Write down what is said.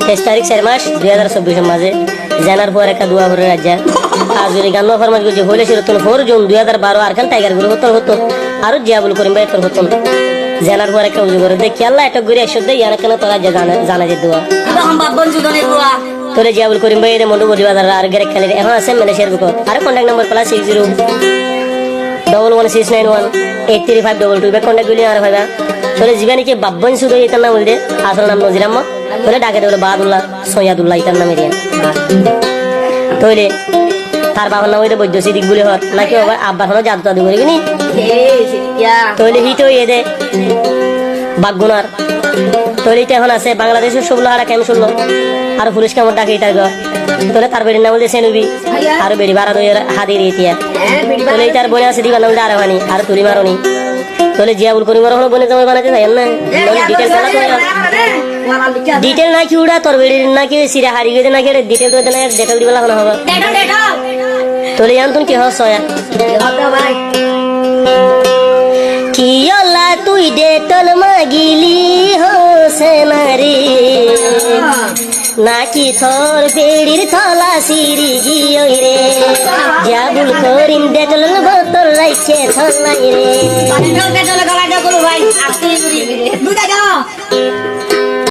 তেইশ তারিখ 4 মাস 2024 মাঝে জানার পর একটা দোয়া করে রাজা আজ যদি গান ফরমাস করছে হইলে সে রতন 4 জুন 2012 আর খান টাইগার গুলো হতো আর জিয়াবুল করিম ভাই তোর হতো জানার পর একটা উজু করে দেখি আল্লাহ এটা ঘুরে একশো দেয় আর কেন তোরা জানা যে দোয়া তোরে জিয়াবুল করিম ভাই মন্ডু বডি বাজার আর গেরে খালি এখন আছে ম্যানেজার বুক আর কন্টাক্ট নাম্বার +60 111691 83522 বে কন্টাক্ট গুলি আর ভাইবা তোরে জীবনে কি বাব্বন শুধু এটার নাম বলদে আসল নাম নজিরাম্মা তোরে ডাকে দেবো বাদুল্লাহ সৈয়াদুল্লাহ এটার নামে রিয়া তোরে তার বাবার নাম হইতে বৈদ্য সিদ্দিক বলে হত নাকি আব্বার হলো জাদু জাদু করে কিনি তোলে হিট হয়ে দে বাগগুনার তোলে এখন আছে বাংলাদেশের 16 হারা কেমন শুনলো আর পুলিশ কেমন ডাকে এটার গো তোলে তার বেড়ির নাম বলতে সেনুবি আর বেড়ি বাড়া দইয়ের হাদির ইতিয়া তোলে তার বনে আছে দিবা নাম আর হানি আর তুলি মারনি তোলে জিয়াবুল করিম হলো বনে জমা বানাতে চাই না ডিটেইলস ডিটেইল না কি উড়া তোর বেড়ির নাকি সিরা হারি গেছে নাকি ডিটেইল তো দেনা ডেটা দিবেলা হলো হবে তোলে জানতুন কি হস হয় কিয়লা তুই ডেটল মাগিলি হোসে মারি নাকি তোর বেড়ির থলা সিরি গিয়ে রে জাবুল করিম ডেটল বোতল রাইছে থলাই রে